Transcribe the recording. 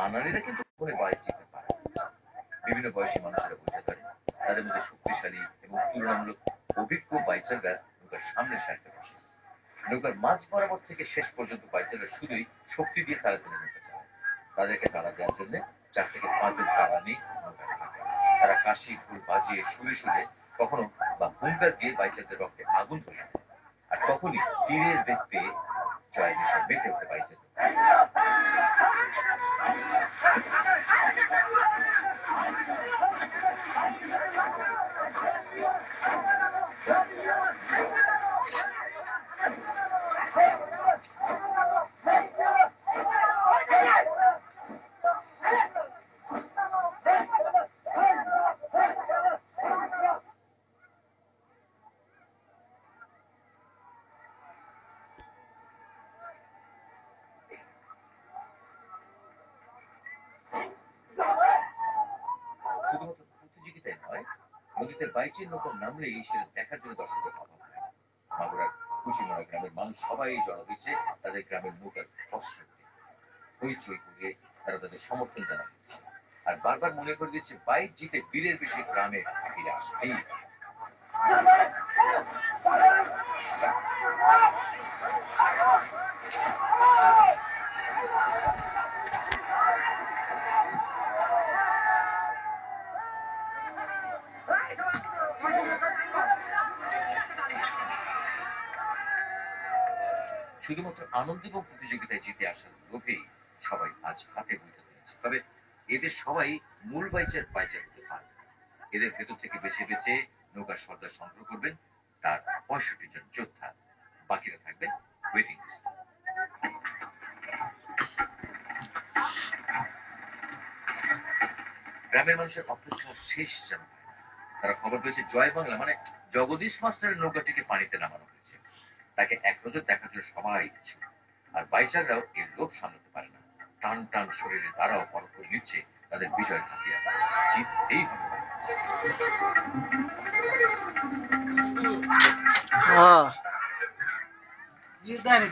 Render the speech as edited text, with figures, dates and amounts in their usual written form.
আনাড়িরা কিন্তু কখনোই বাইচ জিততে পারে না। বিভিন্ন বয়সী মানুষেরা বুঝে ধরে, তাদের মধ্যে শক্তিশালী এবং তুলনামূলক অভিজ্ঞ বাইচাররা নৌকার সামনের সারিতে বসে। নৌকার মাঝ বরাবর থেকে শেষ পর্যন্ত বাইচাররা শুধুই শক্তি দিয়ে তারা তুলে নৌকা চালায়। তাদেরকে তাড়া দেওয়ার জন্য 4 থেকে 5 জন তাড়ানি নৌকায় থাকে। তারা কাশি ঢোল বাজিয়ে সুরে সুরে কখনো বা হুঙ্কার দিয়ে বাইচারদের রক্তে আগুন ধরে দেয়। আর তখনই তীরের বেগ পেয়ে জয় নেশা মেতে ওঠে বাইচারদের। শুধুমাত্র প্রতিযোগিতায় নয়, নদীতে বাইচের নৌকা নামলেই সেটা দেখার জন্য দর্শকের অভাব হয়। মাগুরার কুচিমরা গ্রামের মানুষ সবাই জড়ো হয়েছে তাদের গ্রামের নৌকার কষ্ট হইচই করে তারা তাদের সমর্থন জানাচ্ছে। আর বারবার মনে করে দিচ্ছে বাইক জিতে বীরের বেশি গ্রামে ফিরে আসতেই। শুধুমাত্র আনন্দ এবং প্রতিযোগিতায় জিতে আসার লোভেই সবাই আজ হাতে বইতে ধরেছে। তবে এদের সবাই মূল বাইচার হতে পারে। এদের ভেতর থেকে বেছে বেছে নৌকার সর্দার সংগ্রহ করবেন তার 65 জন যোদ্ধা। বাকিরা থাকবেন ওয়েটিং লিস্টে। গ্রামের মানুষের অপেক্ষা শেষ যেন হয় না। তারা খবর পেয়েছে জয় বাংলা মানে জগদীশ মাস্টারের নৌকাটিকে পানিতে নামানো হয়েছে। তাকে এক নজর দেখার জন্য সবাই ইচ্ছুক। আর বাইচাররাও এর লোভ সামলাতে পারে না। টান টান শরীরে তারাও পরপর নিচ্ছে তাদের বিজয়ের হাতিয়ার। জিততেই হবে। हाँ ये दाने